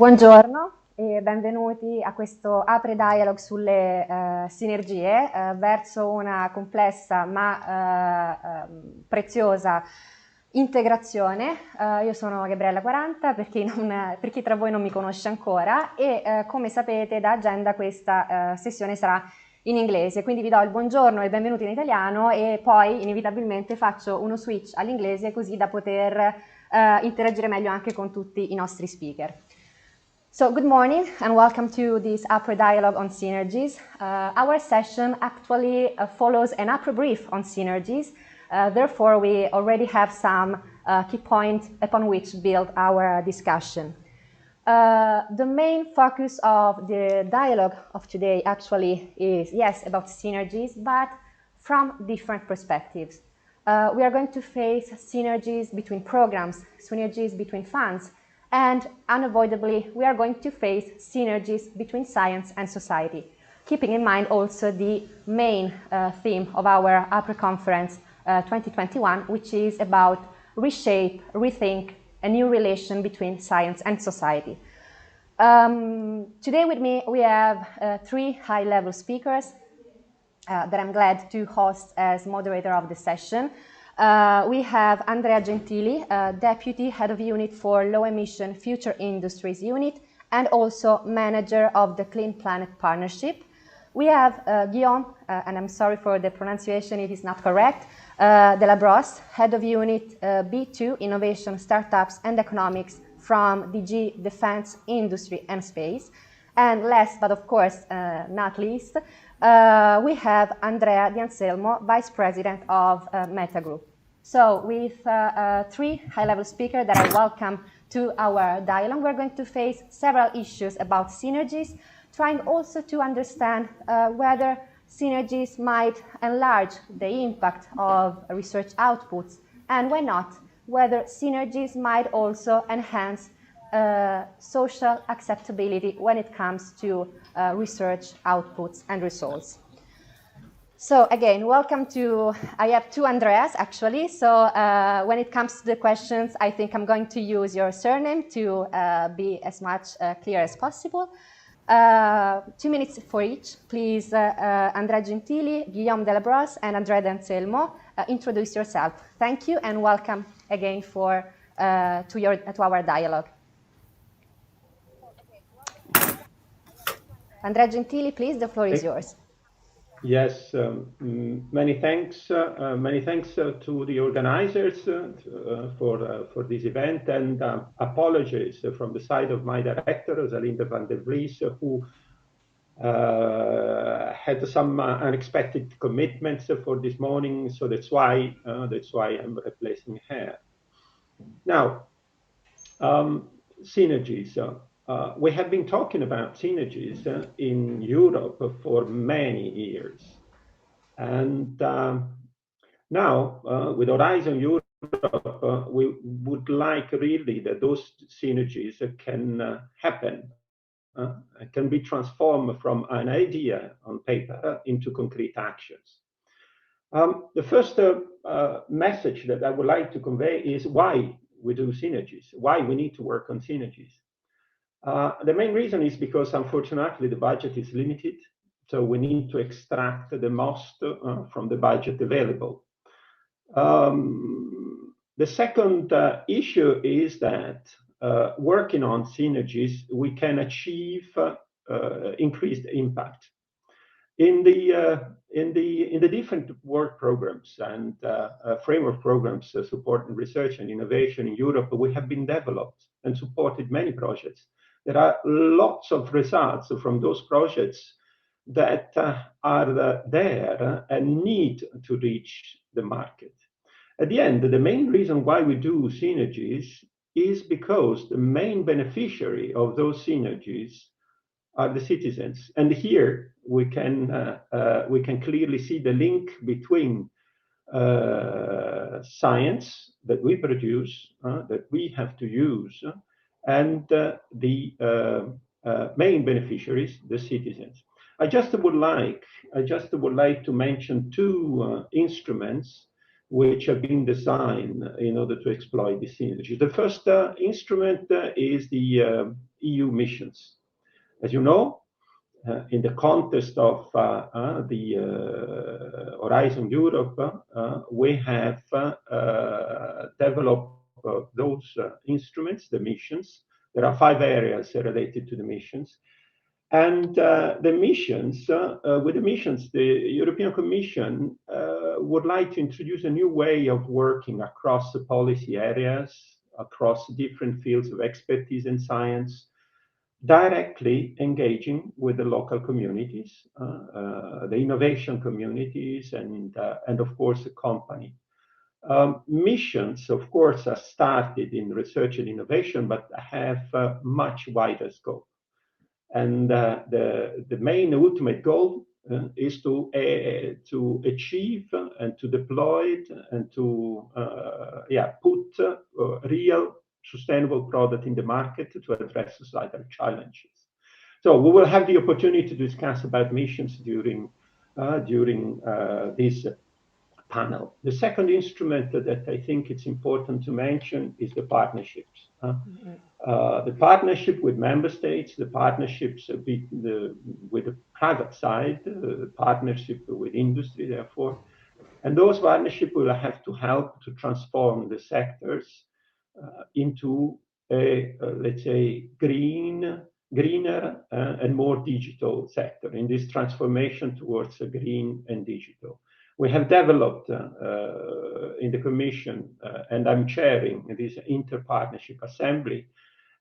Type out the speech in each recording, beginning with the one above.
Buongiorno e benvenuti a questo APRE Dialogue sulle sinergie verso una complessa ma preziosa integrazione. Io sono Gabriella Quaranta, per chi tra voi non mi conosce ancora, e come sapete da agenda questa sessione sarà in inglese, quindi vi do il buongiorno e il benvenuto in italiano e poi inevitabilmente faccio uno switch all'inglese così da poter interagire meglio anche con tutti i nostri speaker. So, good morning and welcome to this APRE dialogue on synergies. Our session actually follows an APRE brief on synergies. Therefore, we already have some key points upon which to build our discussion. The main focus of the dialogue of today actually is, yes, about synergies, but from different perspectives. We are going to face synergies between programs, synergies between funds, and unavoidably, we are going to face synergies between science and society, keeping in mind also the main theme of our APRE conference 2021, which is about reshape, rethink, a new relation between science and society. Today with me, we have three high-level speakers that I'm glad to host as moderator of the session. We have Andrea Gentili, Deputy Head of Unit for Low Emission Future Industries Unit and also Manager of the Clean Planet Partnership. We have Guillaume, and I'm sorry for the pronunciation, it is not correct, de Brosse, Head of Unit B2 Innovation, Startups and Economics from DG Defense, Industry and Space. And last but of course not least, we have Andrea Anselmo, Vice President of Meta Group. So with three high-level speakers that I welcome to our dialogue, we're going to face several issues about synergies, trying also to understand whether synergies might enlarge the impact of research outputs, and why not, whether synergies might also enhance social acceptability when it comes to research outputs and results. So again, welcome to, I have two Andreas actually, so when it comes to the questions, I think I'm going to use your surname to be as much clear as possible. 2 minutes for each. Please, Andrea Gentili, Guillaume de Brosse, and Andrea Anselmo, introduce yourself. Thank you and welcome again to our dialogue. Andrea Gentili, please, the floor is yours. Yes, many thanks to the organizers for this event, and apologies from the side of my director, Rosalinda van der Vries, who had some unexpected commitments for this morning, so that's why I'm replacing her. Now, synergies. We have been talking about synergies in Europe for many years. And now, with Horizon Europe, we would like really that those synergies can happen, can be transformed from an idea on paper into concrete actions. The first message that I would like to convey is why we do synergies, why we need to work on synergies. The main reason is because, unfortunately, the budget is limited, so we need to extract the most from the budget available. The second issue is that working on synergies, we can achieve increased impact. In the different work programs and framework programs supporting research and innovation in Europe, we have been developed and supported many projects. There are lots of results from those projects that are there and need to reach the market. At the end, the main reason why we do synergies is because the main beneficiary of those synergies are the citizens. And here we can clearly see the link between science that we produce, that we have to use, and the main beneficiaries, the citizens. I just would like to mention two instruments which have been designed in order to exploit the synergy. The first instrument is the EU missions. As you know, in the context of the Horizon Europe, we have developed those instruments, the missions. There are 5 areas related to the missions. And the missions, with the missions, the European Commission would like to introduce a new way of working across the policy areas, across different fields of expertise and science, directly engaging with the local communities, the innovation communities, and of course, the company. Missions, of course, are started in research and innovation, but have a much wider scope. And the main ultimate goal is to achieve and to deploy it and to put real sustainable product in the market to address societal challenges. So we will have the opportunity to discuss about missions during this panel. The second instrument that I think it's important to mention is the partnerships. The partnership with member states, the partnerships with the private side, the partnership with industry, therefore. And those partnerships will have to help to transform the sectors into a, let's say, greener and more digital sector in this transformation towards a green and digital. We have developed in the Commission, and I'm chairing this Inter-Partnership Assembly.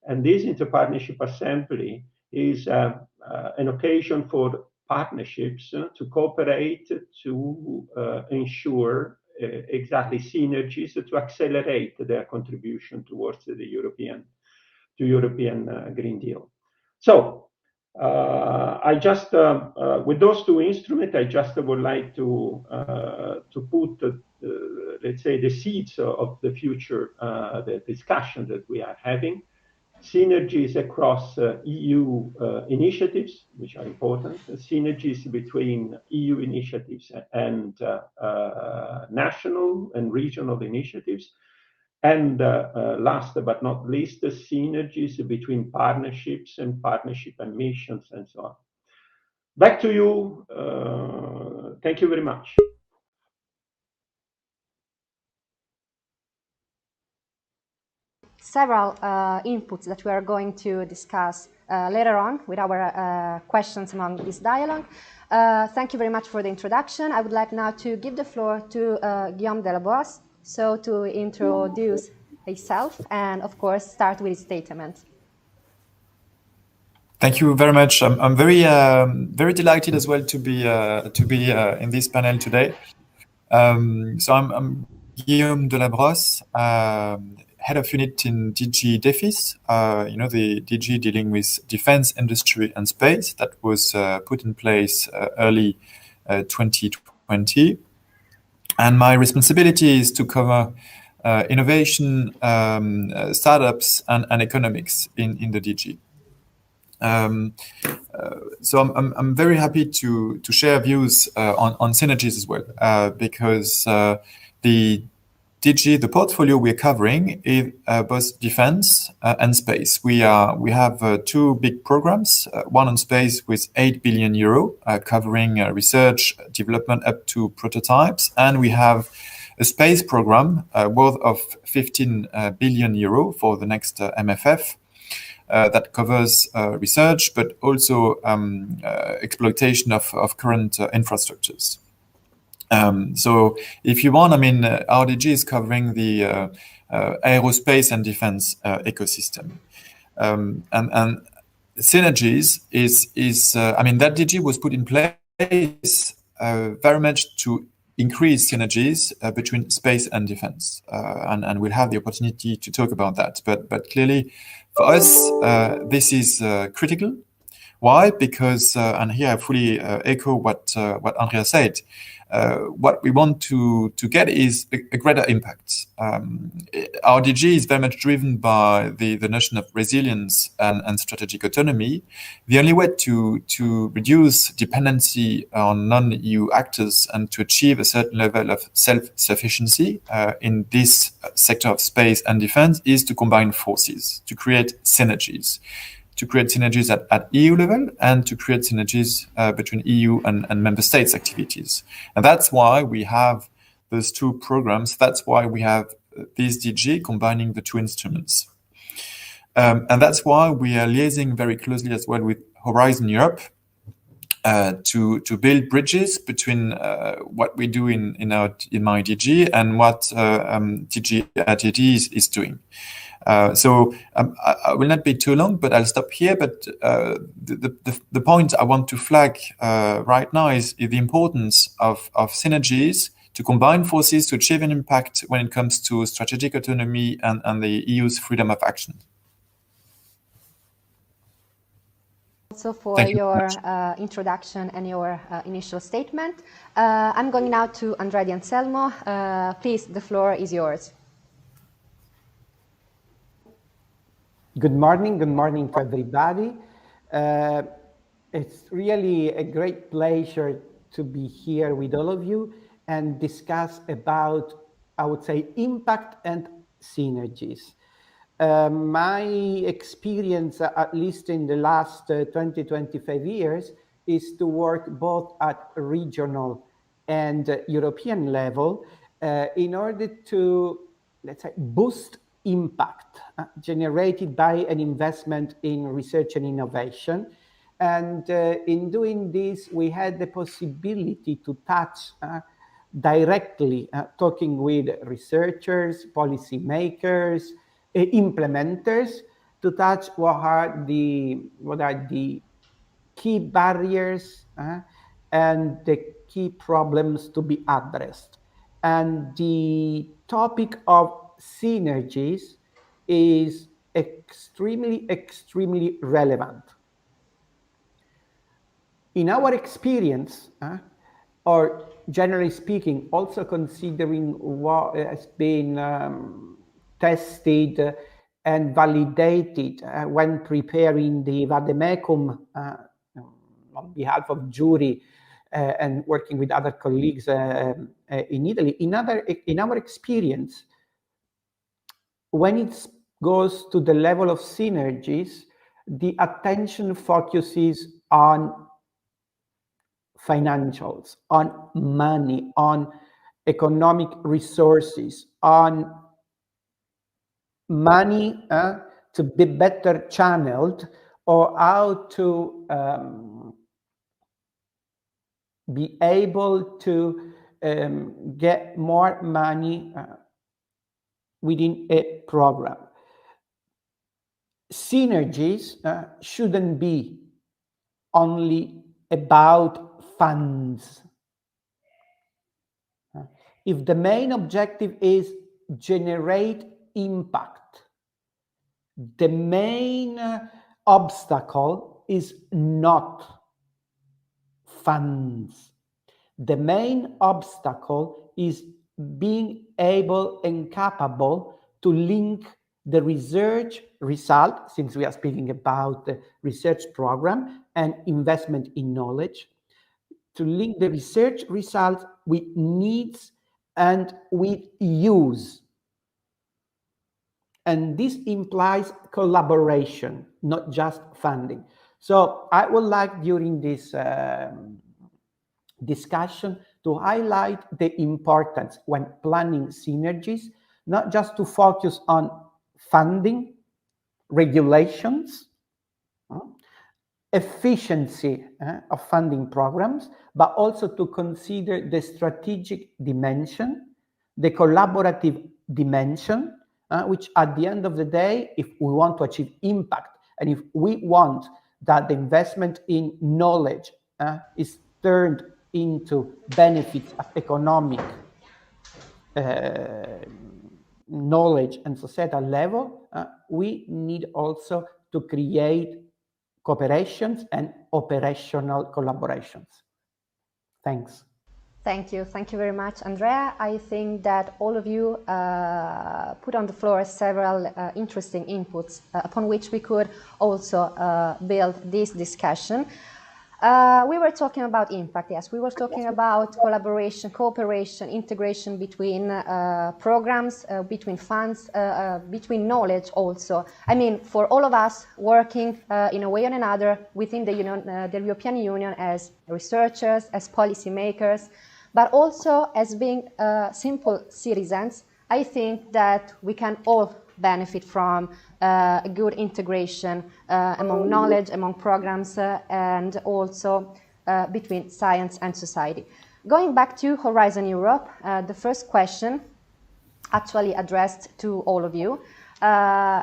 And this Inter-Partnership Assembly is an occasion for partnerships to cooperate, to ensure exactly synergies, to accelerate their contribution towards the European Green Deal. So I just, with those 2 instruments, I just would like to put, let's say, the seeds of the future, the discussion that we are having. Synergies across EU initiatives, which are important, synergies between EU initiatives and national and regional initiatives, and last but not least, the synergies between partnerships and partnership and missions and so on. Back to you. Thank you very much. Several inputs that we are going to discuss later on with our questions among this dialogue. Thank you very much for the introduction. I would like now to give the floor to Guillaume de la Brosse, so to introduce himself and, of course, start with his statement. Thank you very much. I'm very delighted as well to be in this panel today. So I'm Guillaume de la Brosse, head of unit in DG DEFIS, the DG dealing with defense, industry, and space that was put in place early 2020. And my responsibility is to cover innovation, startups, and economics in the DG. So I'm very happy to share views on synergies as well, because the DG, the portfolio we're covering is both defense and space. We have 2 big programs, one on space with 8 billion euro, covering research, development up to prototypes, and we have a space program worth of 15 billion euro for the next MFF that covers research, but also exploitation of current infrastructures. So if you want, our DG is covering the aerospace and defense ecosystem. And synergies is that DG was put in place very much to increase synergies between space and defense. And we'll have the opportunity to talk about that. But clearly, for us, this is critical. Why? Because, and here I fully echo what Andrea said, what we want to get is a greater impact. Our DG is very much driven by the notion of resilience and strategic autonomy. The only way to reduce dependency on non-EU actors and to achieve a certain level of self-sufficiency in this sector of space and defense is to combine forces, to create synergies. To create synergies at EU level and to create synergies between EU and member states' activities. And that's why we have those two programs. That's why we have this DG combining the two instruments. And that's why we are liaising very closely as well with Horizon Europe to build bridges between what we do in my DG and what DG RTD is doing. So I will not be too long, but I'll stop here. But the point I want to flag right now is the importance of synergies to combine forces to achieve an impact when it comes to strategic autonomy and the EU's freedom of action. Also for your introduction and your initial statement. I'm going now to Andrea and Anselmo. Please, the floor is yours. Good morning to everybody. It's really a great pleasure to be here with all of you and discuss about, I would say, impact and synergies. My experience, at least in the last 20-25 years, is to work both at regional and European level in order to, let's say, boost impact generated by an investment in research and innovation. And in doing this, we had the possibility to touch directly, talking with researchers, policymakers, implementers, to touch what are the key barriers and the key problems to be addressed. And the topic of synergies is extremely relevant. In our experience, or generally speaking, also considering what has been tested and validated when preparing the vademecum on behalf of jury and working with other colleagues in Italy, in our experience, when it goes to the level of synergies, the attention focuses on financials, on money, on economic resources, on money to be better channeled, or how to be able to get more money within a program. Synergies shouldn't be only about funds. If the main objective is generate impact, the main obstacle is not funds. The main obstacle is being able and capable to link the research result, since we are speaking about the research program and investment in knowledge, to link the research results with needs and with use. And this implies collaboration, not just funding. So I would like during this discussion to highlight the importance when planning synergies, not just to focus on funding, regulations, efficiency of funding programs, but also to consider the strategic dimension, the collaborative dimension, which at the end of the day, if we want to achieve impact, and if we want that the investment in knowledge is turned into benefits of economic knowledge and societal level, we need also to create cooperations and operational collaborations. Thanks. Thank you very much, Andrea. I think that all of you put on the floor several interesting inputs upon which we could also build this discussion. We were talking about impact, yes. We were talking about collaboration, cooperation, integration between programs, between funds, between knowledge also. I mean, for all of us working in a way or another within the European Union as researchers, as policymakers, but also as being simple citizens, I think that we can all benefit from a good integration among knowledge, among programs, and also between science and society. Going back to Horizon Europe, the first question, actually addressed to all of you,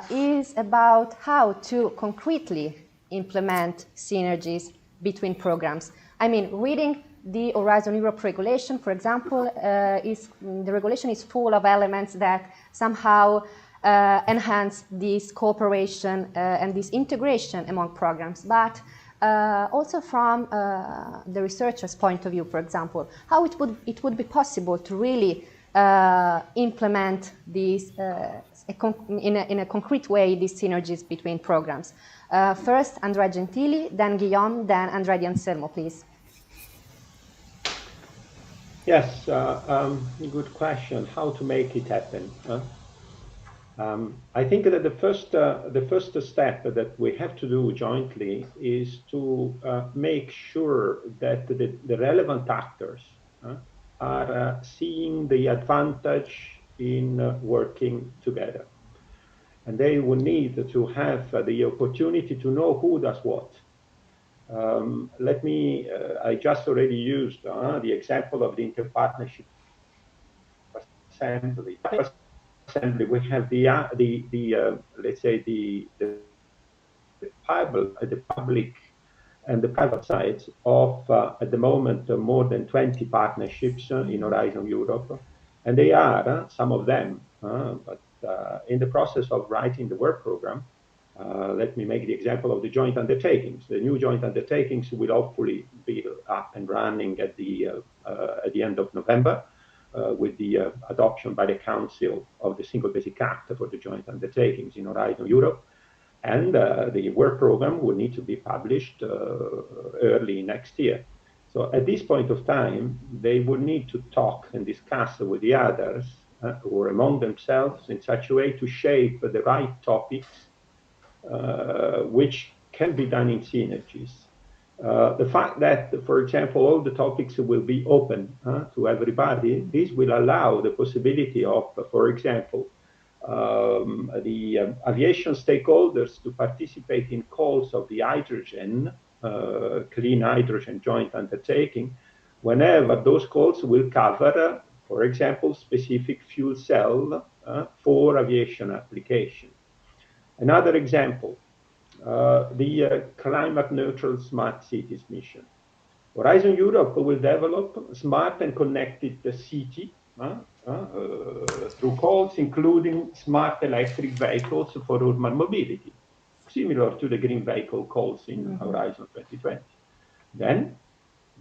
is about how to concretely implement synergies between programs. I mean, reading the Horizon Europe regulation, for example, the regulation is full of elements that somehow enhance this cooperation and this integration among programs, but also from the researcher's point of view, for example, how it would be possible to really implement these in a concrete way, these synergies between programs. First, Andrea Gentili, then Guillaume, then Andrea Anselmo, please. Yes, good question. How to make it happen? I think that the first step that we have to do jointly is to make sure that the relevant actors are seeing the advantage in working together, and they will need to have the opportunity to know who does what. I just already used the example of the interpartnership assembly. We have let's say the public and the private sides of at the moment more than 20 partnerships in Horizon Europe, and they are some of them, but in the process of writing the work program. Let me make the example of the joint undertakings. The new joint undertakings will hopefully be up and running at the end of November, with the adoption by the Council of the Single Basic Act for the joint undertakings in Horizon Europe. And the work program will need to be published early next year. So at this point of time, they will need to talk and discuss with the others or among themselves in such a way to shape the right topics which can be done in synergies. The fact that, for example, all the topics will be open to everybody, this will allow the possibility of, for example, the aviation stakeholders to participate in calls of the hydrogen, clean hydrogen joint undertaking, whenever those calls will cover, for example, specific fuel cell for aviation application. Another example, the climate neutral smart cities mission. Horizon Europe will develop smart and connected city through calls including smart electric vehicles for urban mobility, similar to the green vehicle calls in Horizon 2020. Then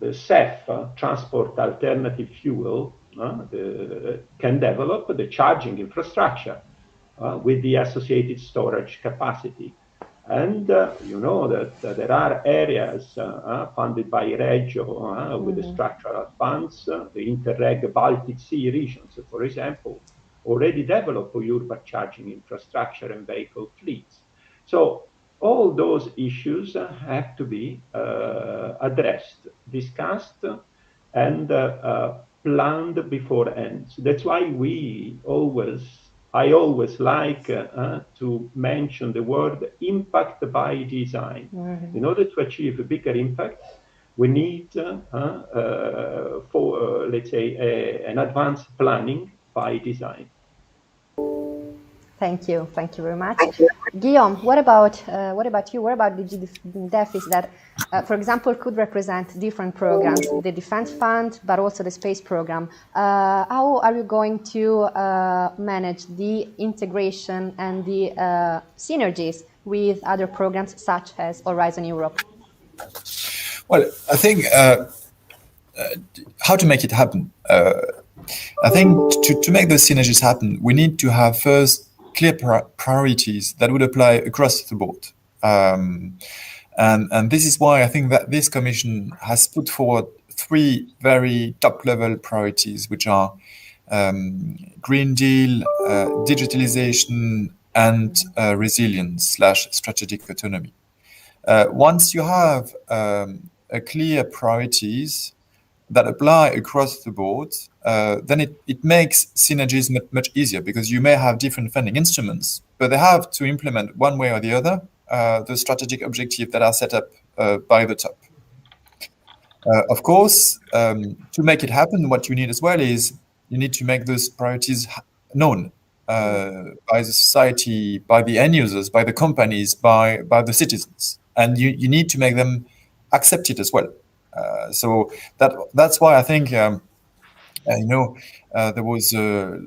the CEF, transport alternative fuel, can develop the charging infrastructure with the associated storage capacity. And you know that there are areas funded by Regio with the structural funds, the Interreg Baltic Sea regions, for example, already develop urban charging infrastructure and vehicle fleets. So all those issues have to be addressed, discussed, and planned beforehand. So that's why I always like to mention the word impact by design. In order to achieve a bigger impact, we need, let's say, an advanced planning by design. Thank you very much. Guillaume, what about you? What about the DEFIS that, for example, could represent different programs, the Defense Fund, but also the Space Program? How are you going to manage the integration and the synergies with other programs such as Horizon Europe? Well, I think how to make it happen. I think to make those synergies happen, we need to have first clear priorities that would apply across the board. And this is why I think that this commission has put forward 3 very top-level priorities, which are Green Deal, digitalization, and resilience/strategic autonomy. Once you have a clear priorities that apply across the board, then it makes synergies much easier, because you may have different funding instruments, but they have to implement one way or the other the strategic objectives that are set up by the top. Of course, to make it happen, what you need as well is you need to make those priorities known by the society, by the end users, by the companies, by the citizens, and you need to make them accepted as well. So that's why I think there was a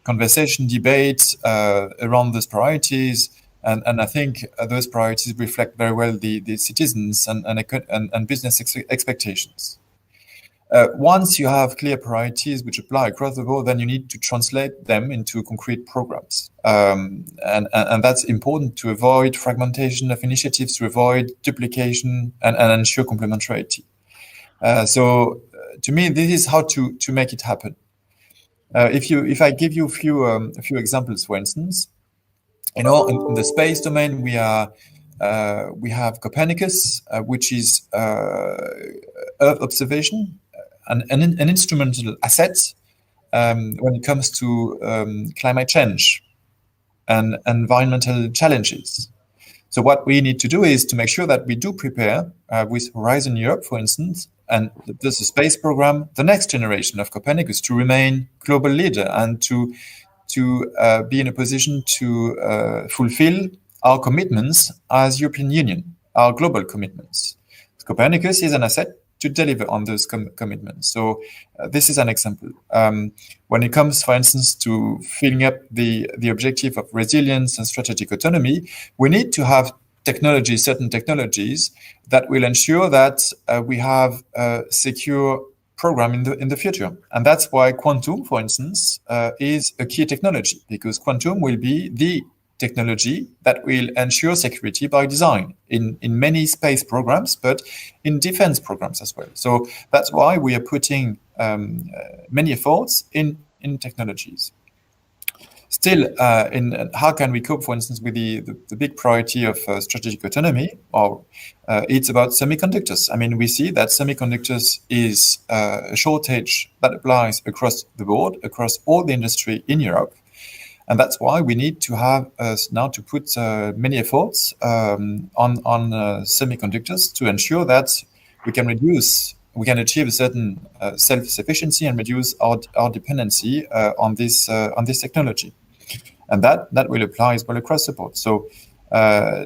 conversation, debate around those priorities, and I think those priorities reflect very well the citizens and business expectations. Once you have clear priorities which apply across the board, then you need to translate them into concrete programs. And that's important to avoid fragmentation of initiatives, to avoid duplication, and ensure complementarity. So to me, this is how to make it happen. If I give you a few examples, for instance, in the space domain, we have Copernicus, which is Earth observation, an instrumental asset when it comes to climate change and environmental challenges. So what we need to do is to make sure that we do prepare with Horizon Europe, for instance, and there's a space program, the next generation of Copernicus, to remain global leader and to be in a position to fulfill our commitments as European Union, our global commitments. Copernicus is an asset to deliver on those commitments. So this is an example. When it comes, for instance, to filling up the objective of resilience and strategic autonomy, we need to have certain technologies that will ensure that we have a secure program in the future. And that's why quantum, for instance, is a key technology, because quantum will be the technology that will ensure security by design in many space programs, but in defense programs as well. So that's why we are putting many efforts in technologies. Still, in how can we cope, for instance, with the big priority of strategic autonomy? It's about semiconductors. I mean, we see that semiconductors is a shortage that applies across the board, across all the industry in Europe. And that's why we need to have now to put many efforts on semiconductors to ensure that we can achieve a certain self-sufficiency and reduce our dependency on this technology. And that will apply as well across the board. So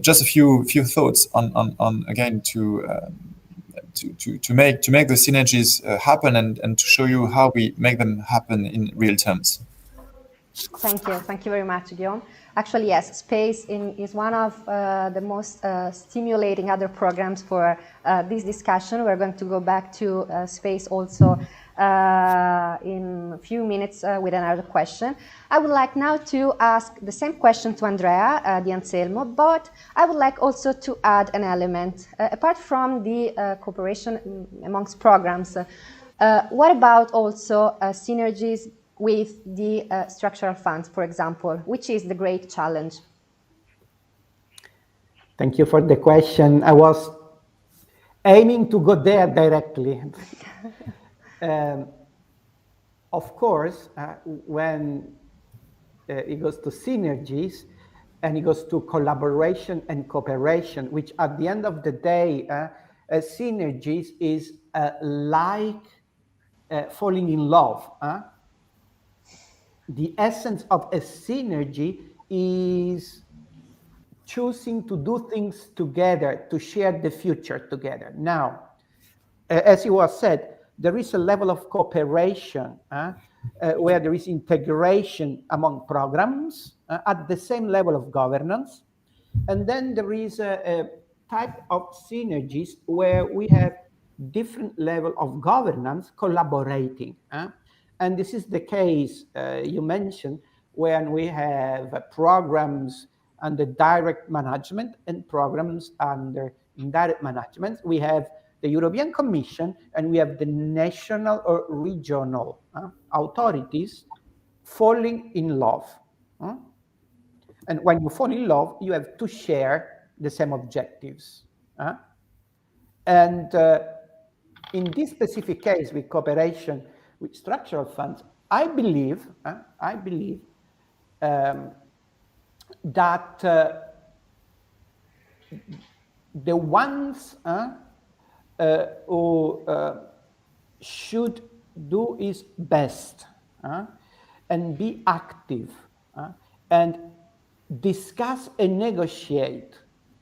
just a few thoughts on again to make the synergies happen and to show you how we make them happen in real terms. Thank you very much, Guillaume. Actually, yes, space is one of the most stimulating other programs for this discussion. We're going to go back to space also in a few minutes with another question. I would like now to ask the same question to Andrea, the Anselmo, but I would like also to add an element. Apart from the cooperation amongst programs, what about also synergies with the structural funds, for example, which is the great challenge? Thank you for the question. I was aiming to go there directly. Of course, when it goes to synergies and it goes to collaboration and cooperation, which at the end of the day, synergies is like falling in love. The essence of a synergy is choosing to do things together, to share the future together. Now, as it was said, there is a level of cooperation where there is integration among programs at the same level of governance. And then there is a type of synergies where we have different level of governance collaborating. And this is the case you mentioned when we have programs under direct management and programs under indirect management. We have the European Commission and we have the national or regional authorities falling in love. And when you fall in love, you have to share the same objectives. And in this specific case with cooperation with structural funds, I believe that the ones who should do his best and be active and discuss and negotiate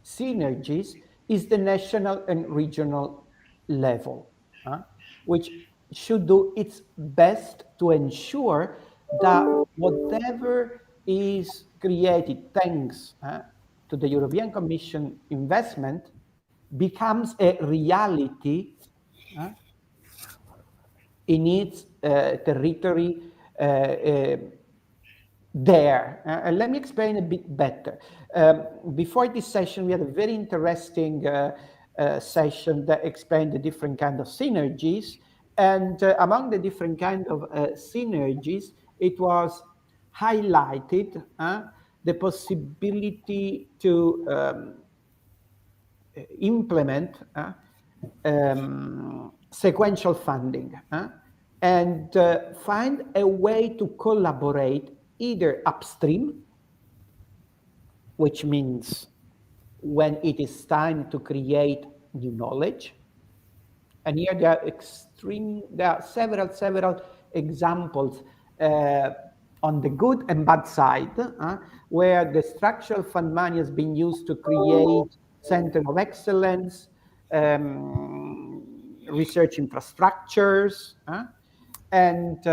synergies is the national and regional level, which should do its best to ensure that whatever is created thanks to the European Commission investment becomes a reality in its territory there. And let me explain a bit better. Before this session, we had a very interesting session that explained the different kind of synergies. And among the different kind of synergies, it was highlighted the possibility to implement sequential funding and find a way to collaborate either upstream, which means when it is time to create new knowledge. And here there are several examples on the good and bad side, where the structural fund money has been used to create center of excellence, research infrastructures, and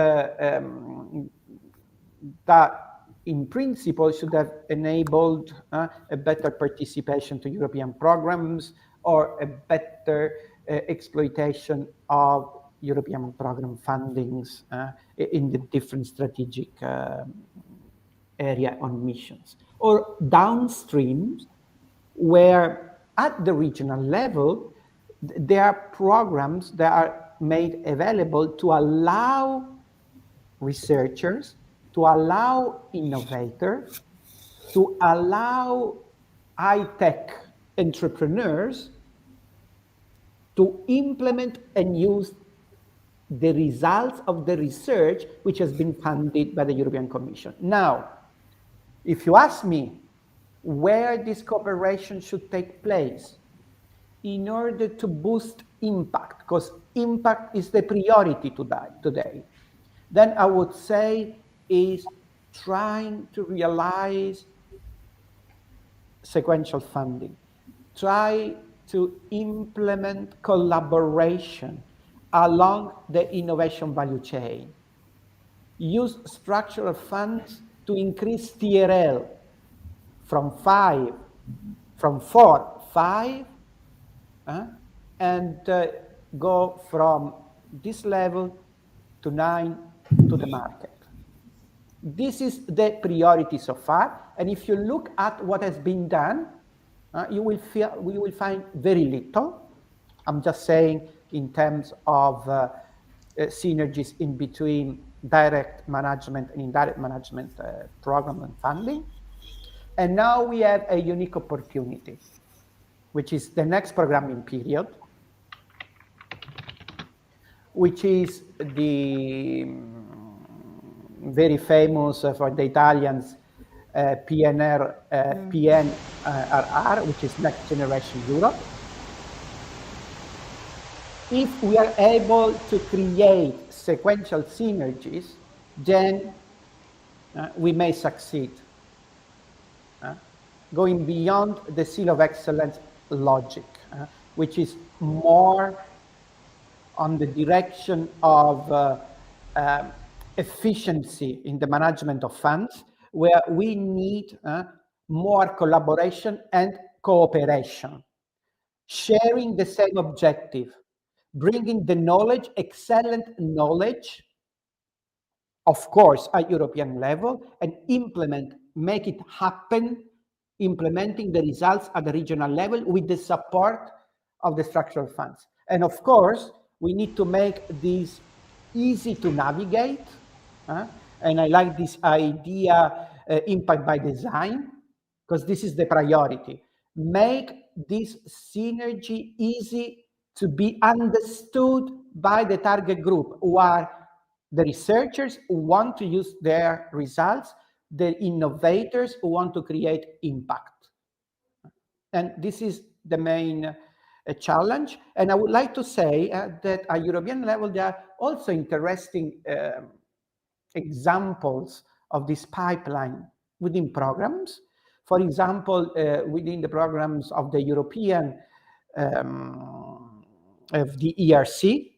that in principle should have enabled a better participation to European programs or a better exploitation of European program fundings in the different strategic area on missions. Or downstream, where at the regional level, there are programs that are made available to allow researchers, to allow innovators, to allow high-tech entrepreneurs to implement and use the results of the research which has been funded by the European Commission. Now, if you ask me where this cooperation should take place in order to boost impact, because impact is the priority today, then I would say is trying to realize sequential funding, try to implement collaboration along the innovation value chain, use structural funds to increase TRL from 4, 5, and go from this level to 9 to the market. This is the priority so far, and if you look at what has been done, you will find very little. I'm just saying in terms of synergies in between direct management and indirect management program and funding. And now we have a unique opportunity, which is the next programming period, which is the very famous for the Italians PNRR, which is Next Generation Europe. If we are able to create sequential synergies, then we may succeed, going beyond the seal of excellence logic, which is more on the direction of efficiency in the management of funds, where we need more collaboration and cooperation, sharing the same objective, bringing the knowledge, excellent knowledge, of course, at European level, and make it happen, implementing the results at the regional level with the support of the structural funds. And of course, we need to make this easy to navigate. And I like this idea, impact by design, because this is the priority. Make this synergy easy to be understood by the target group, who are the researchers who want to use their results, the innovators who want to create impact. And this is the main challenge. And I would like to say that at European level, there are also interesting examples of this pipeline within programs. For example, within the programs of the European, of the ERC,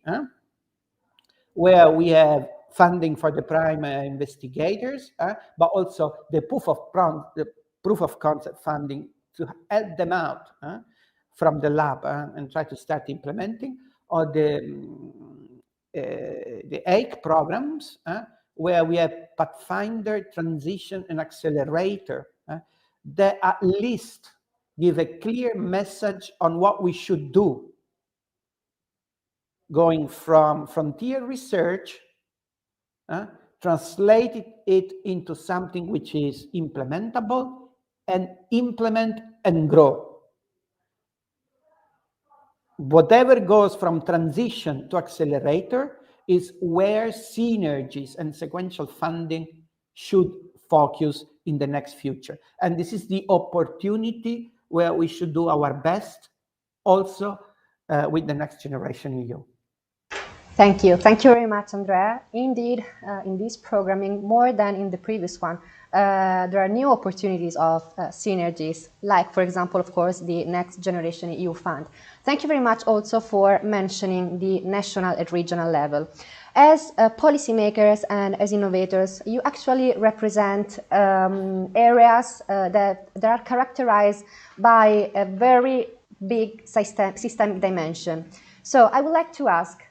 where we have funding for the prime investigators, but also the proof of concept funding to help them out from the lab and try to start implementing, or the APRE programs, where we have Pathfinder, Transition, and Accelerator, that at least give a clear message on what we should do, going from frontier research, translating it into something which is implementable, and implement and grow. Whatever goes from transition to accelerator is where synergies and sequential funding should focus in the next future. And this is the opportunity where we should do our best also with the Next Generation EU. Thank you. Thank you very much, Andrea. Indeed, in this programming, more than in the previous one, there are new opportunities of synergies, like, for example, of course, the Next Generation EU Fund. Thank you very much also for mentioning the national and regional level. As policymakers and as innovators, you actually represent areas that are characterized by a very big systemic dimension. So I would like to ask,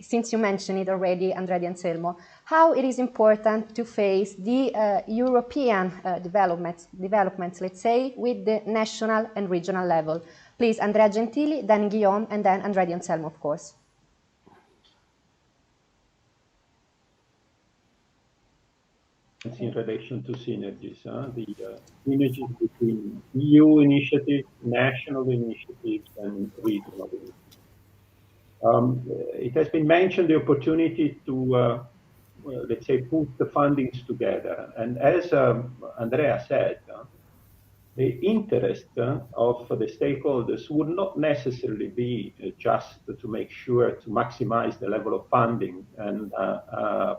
since you mentioned it already, Andrea and Anselmo, how it is important to face the European developments, let's say, with the national and regional level. Please, Andrea Gentili, then Guillaume, and then Andrea and Anselmo, of course. In relation to synergies, the synergies between EU initiatives, national initiatives, and regional initiatives. It has been mentioned the opportunity to, let's say, put the fundings together. And as Andrea said, the interest of the stakeholders would not necessarily be just to make sure to maximize the level of funding and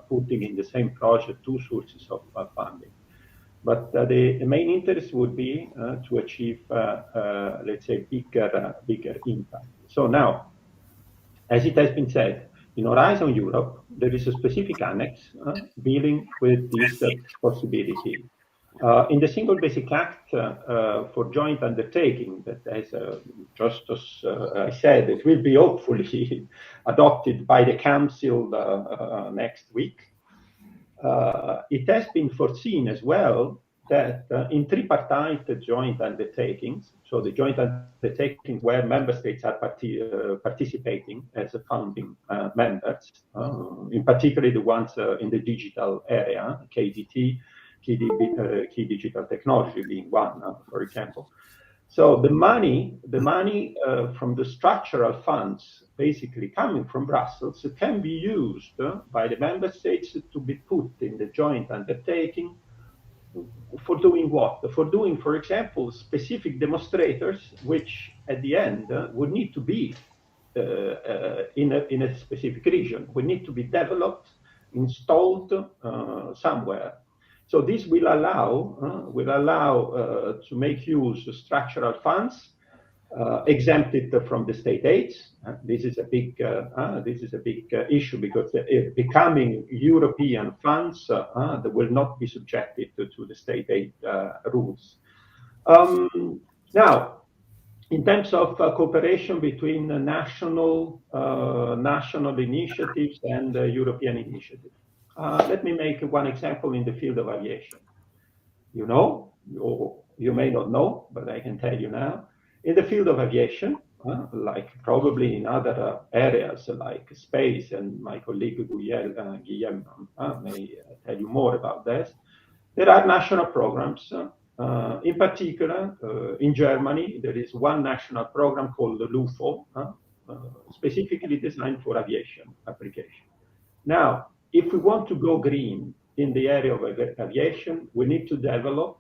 putting in the same project two sources of funding. But the main interest would be to achieve, let's say, bigger impact. So now, as it has been said, in Horizon Europe, there is a specific annex dealing with this possibility. In the Single Basic Act for joint undertaking, that as just as I said, it will be hopefully adopted by the Council next week. It has been foreseen as well that in tripartite joint undertakings, so the joint undertaking where member states are participating as a founding members, in particular the ones in the digital area, KDT, key digital technology being one, for example. So the money from the structural funds basically coming from Brussels can be used by the member states to be put in the joint undertaking. For doing what? For doing, for example, specific demonstrators, which at the end would need to be in a specific region, would need to be developed, installed somewhere. So this will allow to make use of structural funds exempted from the state aids. This is a big issue because becoming European funds that will not be subjected to the state aid rules. Now, in terms of cooperation between national initiatives and European initiatives. Let me make one example in the field of aviation. You know, or you may not know, but I can tell you now, in the field of aviation, like probably in other areas like space, and my colleague Guillaume may tell you more about this, there are national programs. In particular, in Germany, there is one national program called the NUOVO, specifically designed for aviation application. Now, if we want to go green in the area of aviation, we need to develop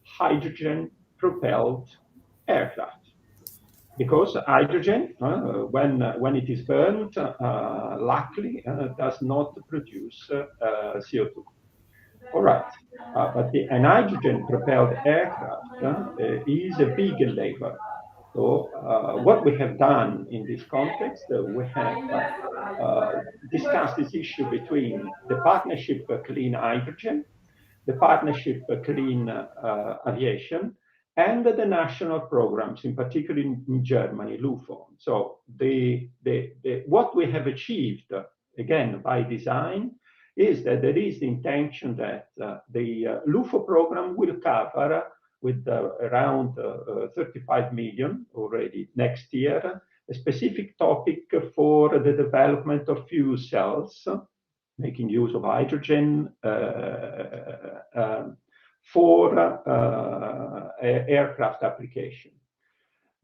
hydrogen-propelled aircraft. Because hydrogen, when it is burned, luckily does not produce CO2. All right, but an hydrogen-propelled aircraft is a big endeavor. So what we have done in this context, we have discussed this issue between the Partnership Clean Hydrogen, the Partnership Clean Aviation, and the national programs, in particular in Germany, LUFO. So what we have achieved, again, by design, is that there is the intention that the LUFO program will cover with around 35 million already next year, a specific topic for the development of fuel cells, making use of hydrogen for aircraft application.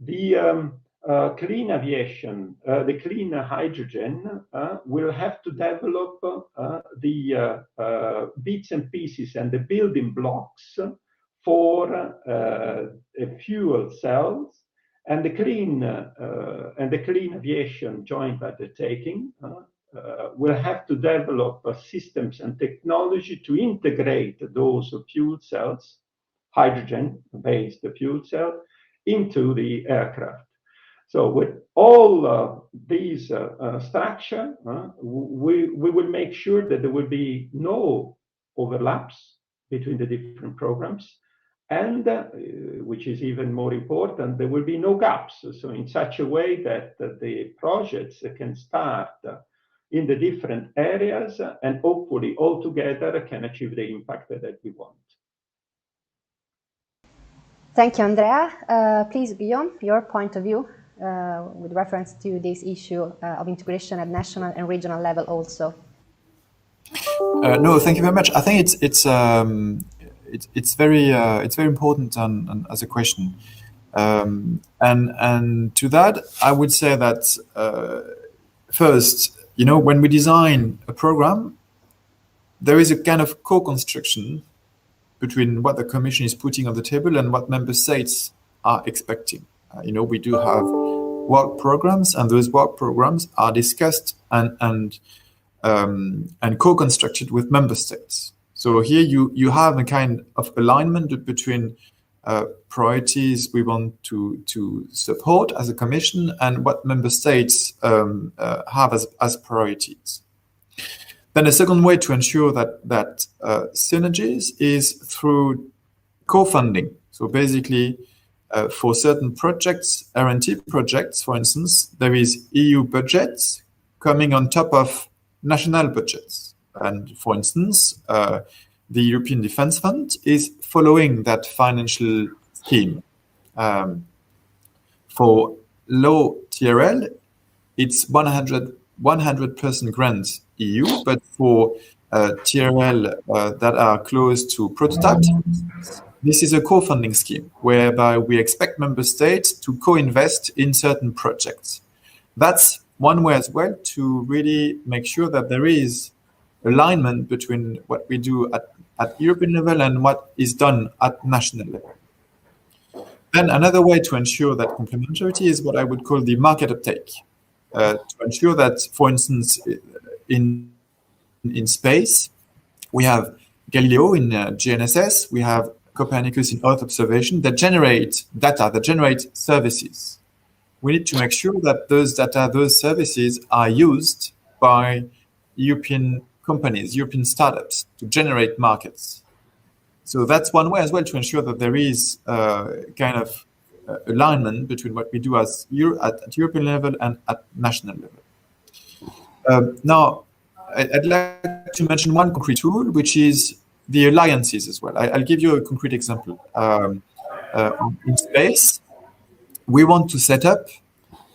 The clean aviation, the clean hydrogen will have to develop the bits and pieces and the building blocks for fuel cells, and the clean aviation joint undertaking will have to develop systems and technology to integrate those fuel cells, hydrogen-based fuel cells, into the aircraft. So with all these structure, we will make sure that there will be no overlaps between the different programs, and which is even more important, there will be no gaps. So in such a way that the projects can start in the different areas and hopefully all together can achieve the impact that we want. Thank you, Andrea. Please, Guillaume, your point of view with reference to this issue of integration at national and regional level also. No, thank you very much. I think it's very important as a question, and to that I would say that first, when we design a program, there is a kind of co-construction between what the Commission is putting on the table and what member states are expecting. We do have work programs, and those work programs are discussed and co-constructed with member states. So here you have a kind of alignment between priorities we want to support as a Commission and what member states have as priorities. Then a second way to ensure that synergies is through co-funding. So basically, for certain projects, R&D projects, for instance, there is EU budgets coming on top of national budgets. And for instance, the European Defence Fund is following that financial scheme. For low TRL, it's 100% grant EU, but for TRL that are close to prototypes, this is a co-funding scheme whereby we expect member states to co-invest in certain projects. That's one way as well to really make sure that there is alignment between what we do at European level and what is done at national level. Then another way to ensure that complementarity is what I would call the market uptake. To ensure that, for instance, in space, we have Galileo in GNSS, we have Copernicus in Earth observation that generate data, that generate services. We need to make sure that those data, those services are used by European companies, European startups to generate markets. So that's one way as well to ensure that there is kind of alignment between what we do as at European level and at national level. Now, I'd like to mention one concrete tool, which is the alliances as well. I'll give you a concrete example. In space, we want to set up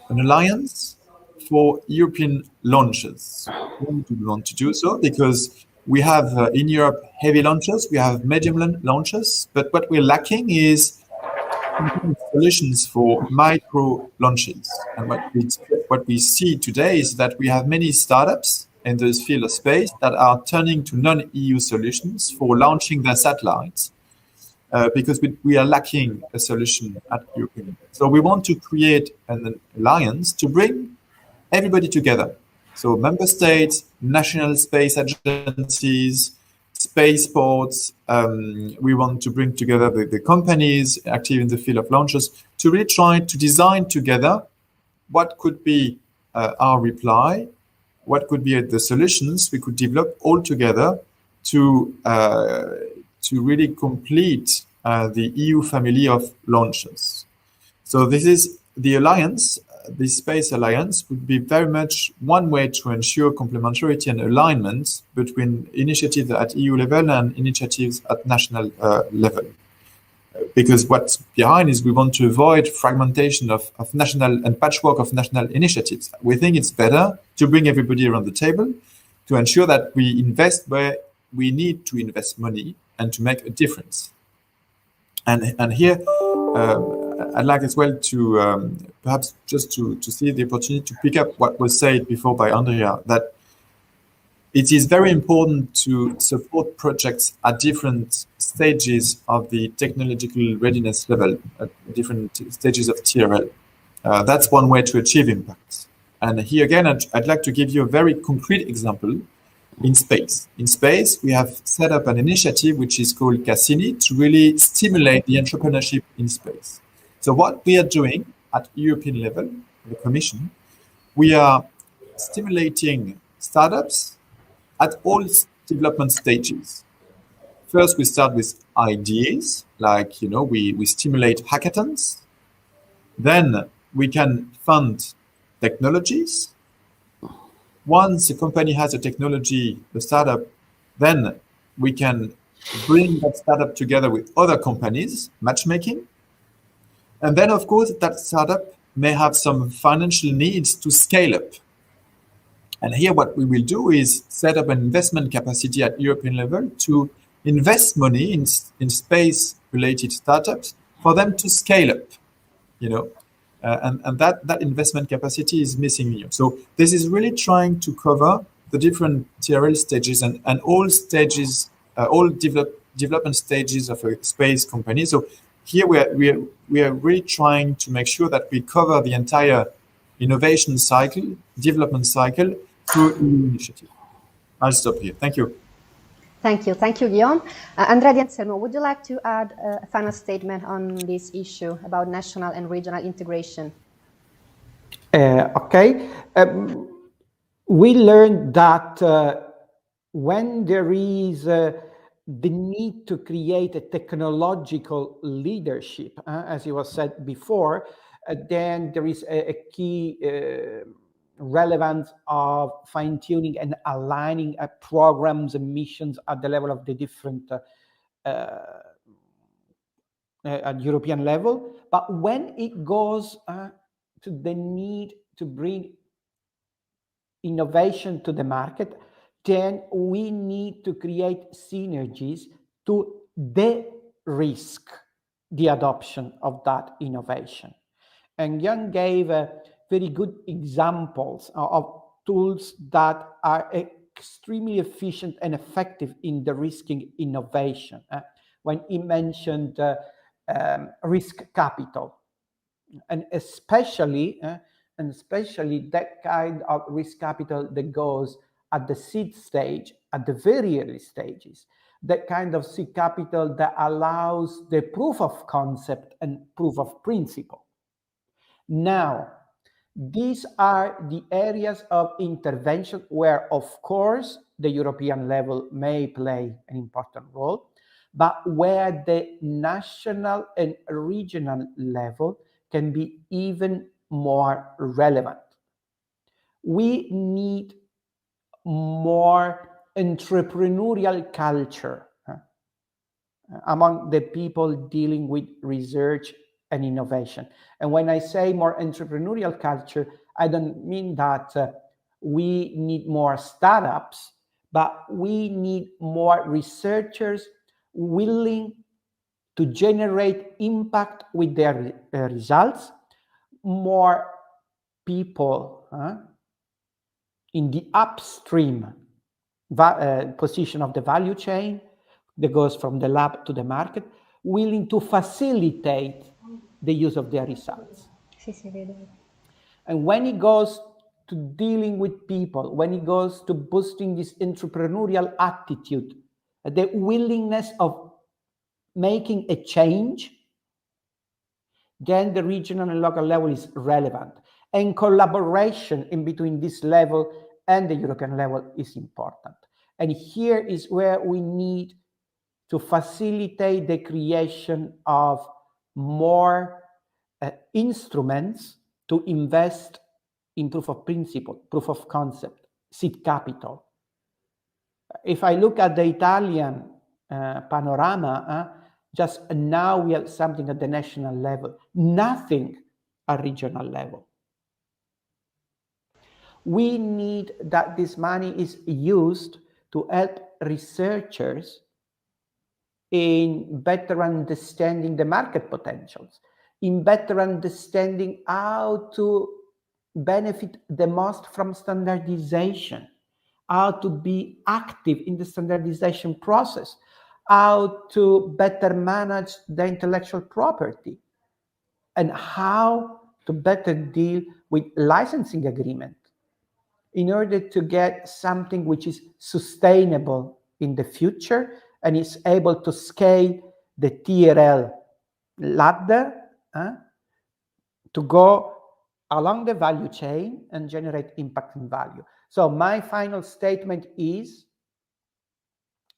an alliance for European launches. Why do we want to do so? Because we have in Europe heavy launches, we have medium launches, but what we're lacking is solutions for micro launches. And what we see today is that we have many startups in this field of space that are turning to non-EU solutions for launching their satellites because we are lacking a solution at European level. So we want to create an alliance to bring everybody together. So member states, national space agencies, spaceports, we want to bring together the companies active in the field of launches to really try to design together what could be our reply, what could be the solutions we could develop all together to really complete the EU family of launches. So this is the alliance. The Space Alliance would be very much one way to ensure complementarity and alignment between initiatives at EU level and initiatives at national level. Because what's behind is we want to avoid fragmentation of national and patchwork of national initiatives. We think it's better to bring everybody around the table to ensure that we invest where we need to invest money and to make a difference. And here, I'd like as well to perhaps just to see the opportunity to pick up what was said before by Andrea, that it is very important to support projects at different stages of the technological readiness level, at different stages of TRL. That's one way to achieve impact. And here again, I'd like to give you a very concrete example in space. In space, we have set up an initiative which is called Cassini to really stimulate the entrepreneurship in space. So what we are doing at European level, the Commission, we are stimulating startups at all development stages. First, we start with ideas, like, we stimulate hackathons. Then we can fund technologies. Once a company has a technology, the startup, then we can bring that startup together with other companies, matchmaking. And then, of course, that startup may have some financial needs to scale up. And here what we will do is set up an investment capacity at European level to invest money in space-related startups for them to scale up, and that investment capacity is missing here. So this is really trying to cover the different TRL stages and all stages, all development stages of a space company. So here we are really trying to make sure that we cover the entire innovation cycle, development cycle through EU initiative. I'll stop here. Thank you. Thank you, Guillaume. Andrea Di Anselmo, would you like to add a final statement on this issue about national and regional integration? Okay. We learned that when there is the need to create a technological leadership, as it was said before, then there is a key relevance of fine-tuning and aligning programs and missions at the level of the different at European level. But when it goes to the need to bring innovation to the market, then we need to create synergies to de-risk the adoption of that innovation. And Guillaume gave very good examples of tools that are extremely efficient and effective in de-risking innovation. When he mentioned risk capital, and especially that kind of risk capital that goes at the seed stage, at the very early stages, that kind of seed capital that allows the proof of concept and proof of principle. Now, these are the areas of intervention where, of course, the European level may play an important role, but where the national and regional level can be even more relevant. We need more entrepreneurial culture among the people dealing with research and innovation. And when I say more entrepreneurial culture, I don't mean that we need more startups, but we need more researchers willing to generate impact with their results, more people in the upstream position of the value chain that goes from the lab to the market, willing to facilitate the use of their results. And when it goes to dealing with people, when it goes to boosting this entrepreneurial attitude, the willingness of making a change, then the regional and local level is relevant. And collaboration in between this level and the European level is important. And here is where we need to facilitate the creation of more instruments to invest in proof of principle, proof of concept, seed capital. If I look at the Italian panorama, just now we have something at the national level, nothing at regional level. We need that this money is used to help researchers in better understanding the market potentials, in better understanding how to benefit the most from standardization, how to be active in the standardization process, how to better manage the intellectual property, and how to better deal with licensing agreement in order to get something which is sustainable in the future and is able to scale the TRL ladder to go along the value chain and generate impact and value. So my final statement is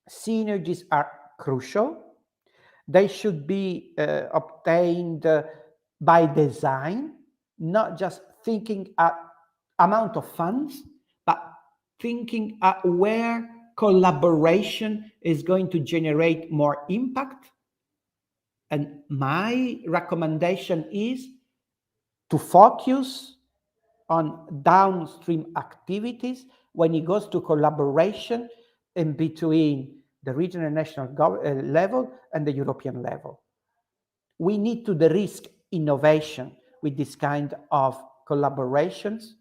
synergies are crucial. They should be obtained by design, not just thinking at amount of funds, but thinking at where collaboration is going to generate more impact. And my recommendation is to focus on downstream activities when it goes to collaboration in between the regional and national level and the European level. We need to de-risk innovation with this kind of collaborations.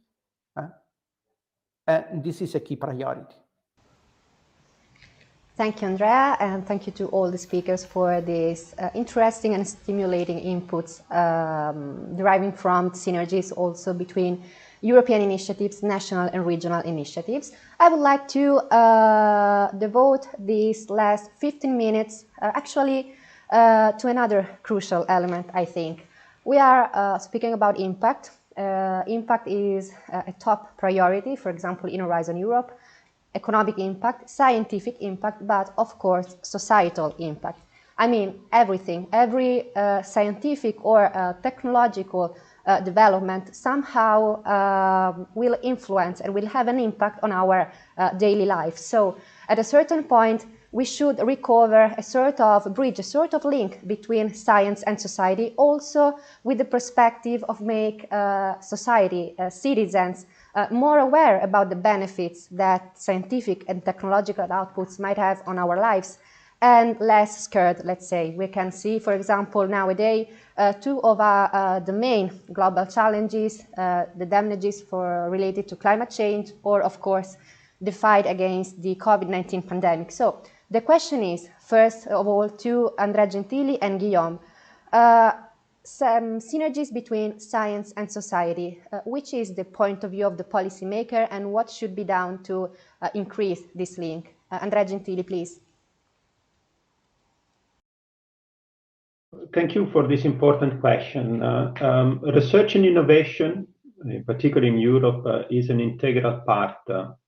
And this is a key priority. Thank you, Andrea, and thank you to all the speakers for these interesting and stimulating inputs deriving from synergies also between European initiatives, national and regional initiatives. I would like to devote these last 15 minutes to another crucial element, I think. We are speaking about impact. Impact is a top priority, for example, in Horizon Europe. Economic impact, scientific impact, but of course societal impact. I mean everything, every scientific or technological development somehow will influence and will have an impact on our daily life. So at a certain point we should recover a sort of bridge, a sort of link between science and society, also with the perspective of make society, citizens, more aware about the benefits that scientific and technological outputs might have on our lives, and less scared, let's say. We can see, for example, nowadays, two of the main global challenges, the damages related to climate change, or of course, the fight against the COVID-19 pandemic. So the question is, first of all, to Andrea Gentili and Guillaume, some synergies between science and society. Which is the point of view of the policymaker and what should be done to increase this link? Andrea Gentili, please. Thank you for this important question. Research and innovation, particularly in Europe, is an integral part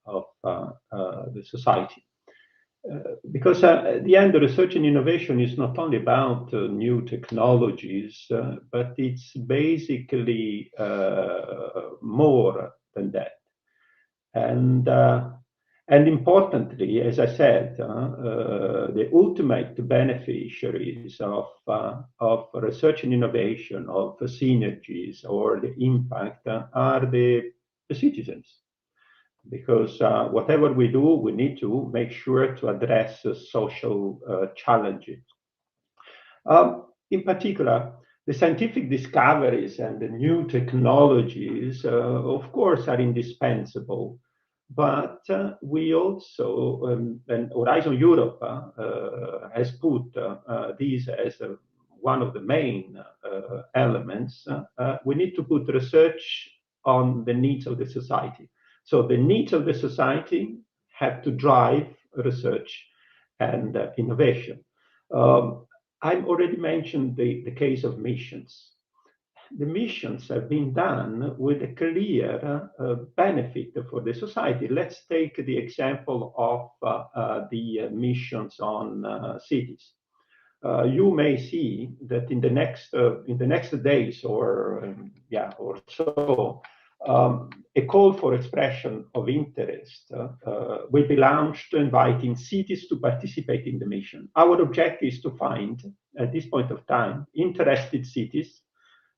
of the society. Because at the end, research and innovation is not only about new technologies, but it's basically more than that. And importantly, as I said, the ultimate beneficiaries of research and innovation, of synergies or the impact, are the citizens. Because whatever we do, we need to make sure to address social challenges. In particular, the scientific discoveries and the new technologies, of course, are indispensable. But we also, and Horizon Europe has put these as one of the main elements. We need to put research on the needs of the society. So the needs of the society have to drive research and innovation. I've already mentioned the case of missions. The missions have been done with a clear benefit for the society. Let's take the example of the missions on cities. You may see that in the next days or so, a call for expression of interest will be launched, inviting cities to participate in the mission. Our objective is to find, at this point of time, interested cities.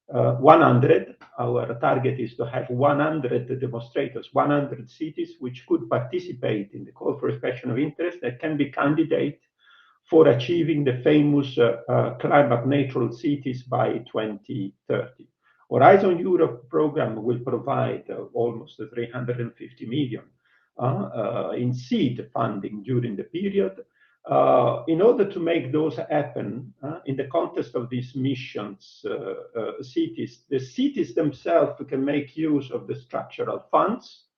100. Our target is to have 100 demonstrators, 100 cities which could participate in the call for expression of interest that can be candidate for achieving the famous climate neutral cities by 2030. Horizon Europe program will provide almost 350 million in seed funding during the period. In order to make those happen in the context of these missions, cities, the cities themselves can make use of the structural funds,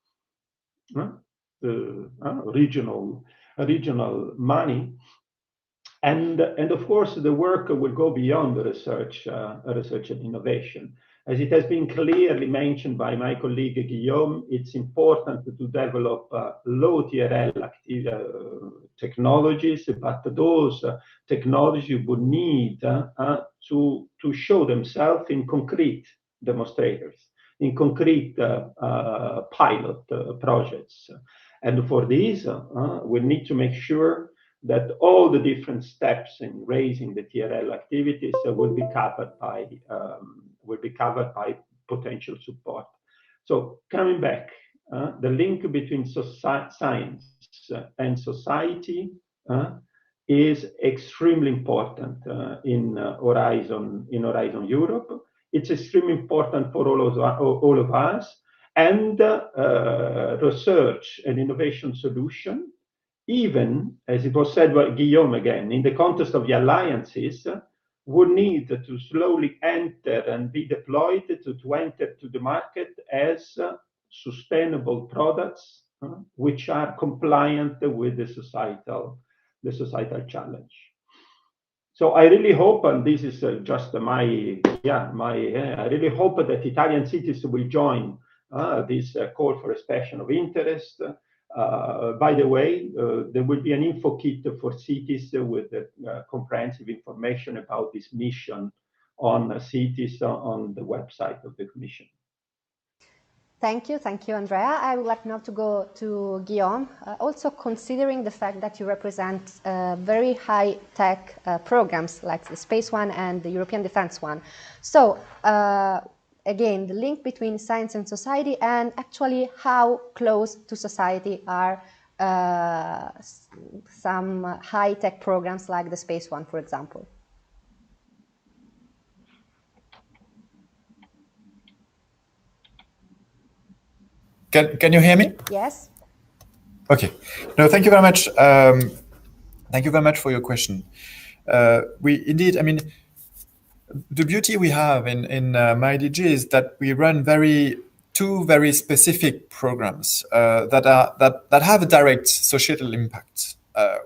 the regional money, and of course the work will go beyond the research and innovation. As it has been clearly mentioned by my colleague Guillaume, it's important to develop low TRL technologies, but those technologies would need to show themselves in concrete demonstrators, in concrete pilot projects. And for these, we need to make sure that all the different steps in raising the TRL activities will be covered by potential support. So coming back, the link between science and society is extremely important in Horizon Europe. It's extremely important for all of us, and research and innovation solution, even as it was said by Guillaume again, in the context of the alliances, would need to slowly enter and be deployed to enter to the market as sustainable products which are compliant with the societal challenge. So I really hope, and this is just I really hope that Italian cities will join this call for expression of interest. By the way, there will be an info kit for cities with comprehensive information about this mission on cities on the website of the Commission. Thank you, Andrea. I would like now to go to Guillaume, also considering the fact that you represent very high-tech programs like the Space one and the European Defence one. So, again, the link between science and society, and actually how close to society are some high-tech programs like the Space one, for example. Can you hear me? Yes. Okay. No, thank you very much. Thank you very much for your question. We indeed, I mean, the beauty we have in my DG is that we run two very specific programs that have a direct societal impact.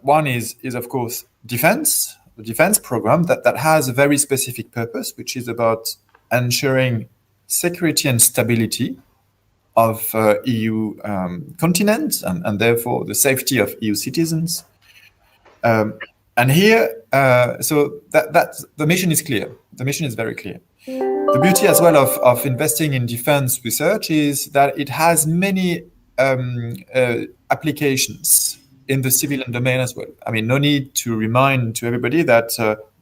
One is of course defense, the defense program that has a very specific purpose, which is about ensuring security and stability of EU continent and therefore the safety of EU citizens. And here, so that's the mission is clear. The mission is very clear. The beauty as well of investing in defense research is that it has many applications in the civilian domain as well. I mean, no need to remind to everybody that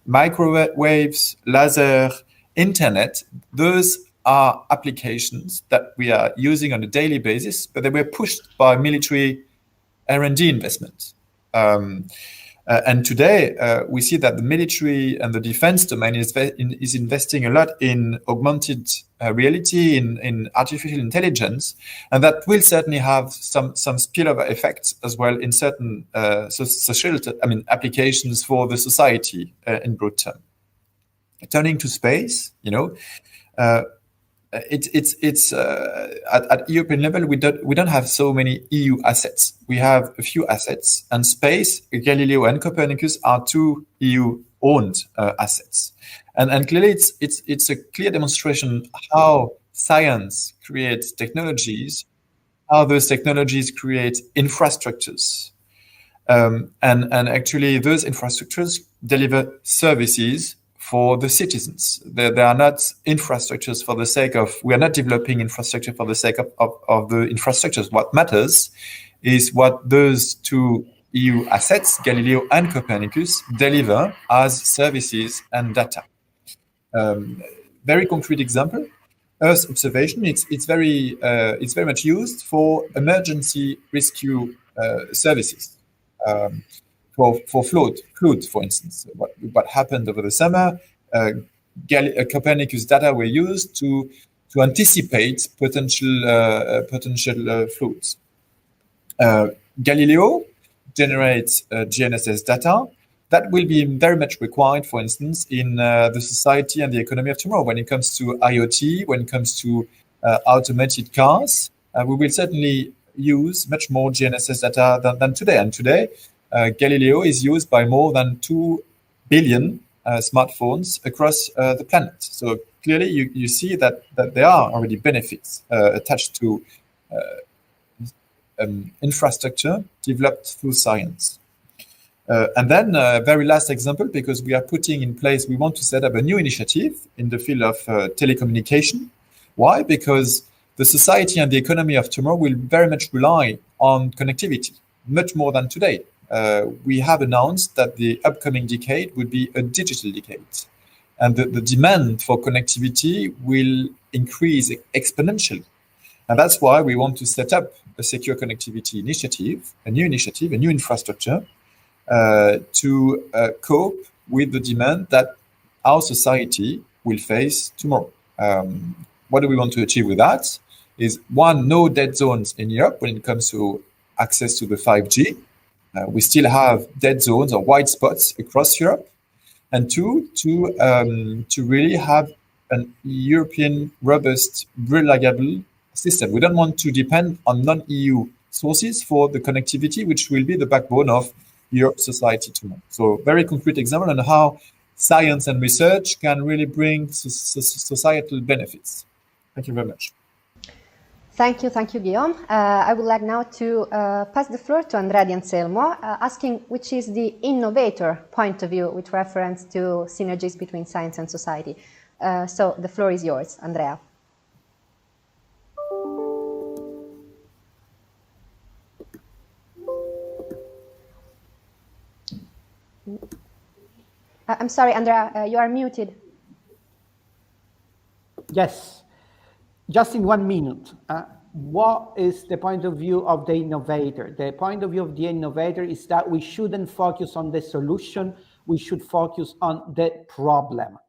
microwaves, laser, internet, those are applications that we are using on a daily basis, but they were pushed by military R&D investments. And today, we see that the military and the defense domain is investing a lot in augmented reality, in artificial intelligence, and that will certainly have some spillover effects as well in certain social, applications for the society in broad term. Turning to space, it's at European level we don't have so many EU assets. We have a few assets, and space, Galileo and Copernicus are two EU-owned assets, and clearly it's a clear demonstration how science creates technologies, how those technologies create infrastructures, and actually those infrastructures deliver services for the citizens. They are not infrastructures for the sake of, we are not developing infrastructure for the sake of the infrastructures. What matters is what those two EU assets, Galileo and Copernicus, deliver as services and data. Very concrete example, Earth observation. It's very much used for emergency rescue services. For flood, for instance, what happened over the summer, Copernicus data were used to anticipate potential floods. Galileo generates GNSS data that will be very much required, for instance, in the society and the economy of tomorrow. When it comes to IoT, when it comes to automated cars, we will certainly use much more GNSS data than today. And today, Galileo is used by more than 2 billion smartphones across the planet. So clearly you see that there are already benefits attached to infrastructure developed through science. And then very last example, because we are putting in place, we want to set up a new initiative in the field of telecommunication. Why? Because the society and the economy of tomorrow will very much rely on connectivity, much more than today. We have announced that the upcoming decade would be a digital decade. And the demand for connectivity will increase exponentially. And that's why we want to set up a secure connectivity initiative, a new infrastructure, to cope with the demand that our society will face tomorrow. What do we want to achieve with that? Is one, no dead zones in Europe when it comes to access to the 5G. We still have dead zones or white spots across Europe. And two, to really have an European robust, reliable system. We don't want to depend on non-EU sources for the connectivity, which will be the backbone of Europe's society tomorrow. So very concrete example on how science and research can really bring societal benefits. Thank you very much. Thank you, Guillaume. I would like now to pass the floor to Andrea and Anselmo, asking which is the innovator point of view with reference to synergies between science and society. So the floor is yours, Andrea. I'm sorry, Andrea, you are muted. Yes. Just in 1 minute, what is the point of view of the innovator? The point of view of the innovator is that we shouldn't focus on the solution, we should focus on the problem.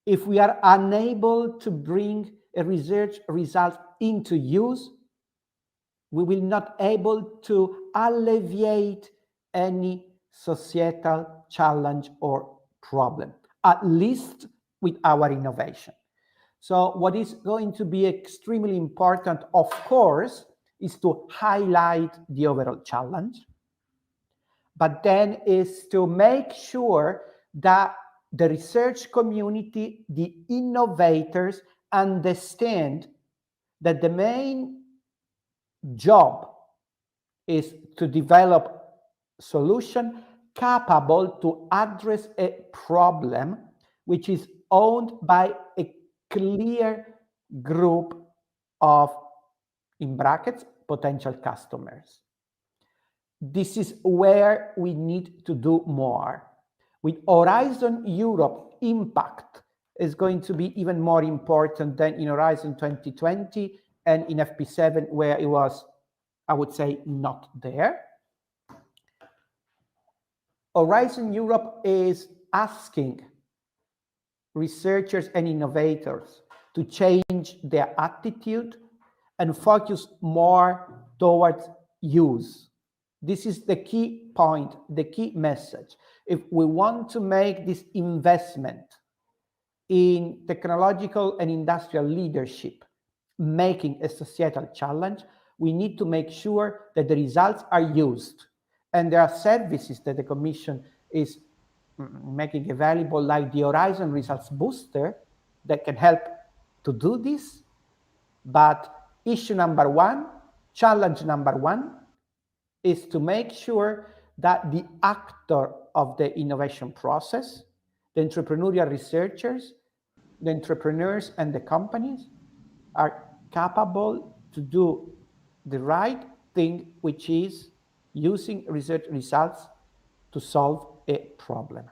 If we are unable to bring a research result into use, we will not able to alleviate any societal challenge or problem, at least with our innovation. So what is going to be extremely important, of course, is to highlight the overall challenge, but then is to make sure that the research community, the innovators, understand that the main job is to develop solution capable to address a problem which is owned by a clear group of, in brackets, potential customers. This is where we need to do more. With Horizon Europe, impact is going to be even more important than in Horizon 2020 and in FP7, where it was, I would say, not there. Horizon Europe is asking researchers and innovators to change their attitude and focus more towards use. This is the key point, the key message. If we want to make this investment in technological and industrial leadership, making a societal challenge, we need to make sure that the results are used. And there are services that the Commission is making available, like the Horizon Results Booster, that can help to do this. But issue number one, challenge number one, is to make sure that the actor of the innovation process, the entrepreneurial researchers, the entrepreneurs and the companies are capable to do the right thing, which is using research results to solve a problem.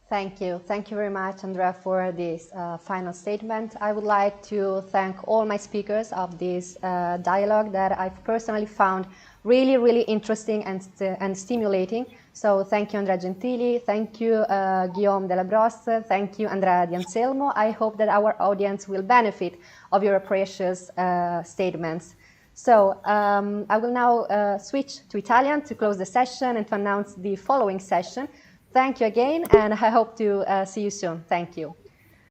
Thank you. Thank you very much, Andrea, for this final statement. I would like to thank all my speakers of this dialogue that I've personally found really, really interesting and stimulating. So thank you, Andrea Gentili. Thank you, Guillaume de la Brosse. Thank you, Andrea Di Anselmo. I hope that our audience will benefit of your precious statements. So I will now switch to Italian to close the session and to announce the following session. Thank you again, and I hope to see you soon. Thank you.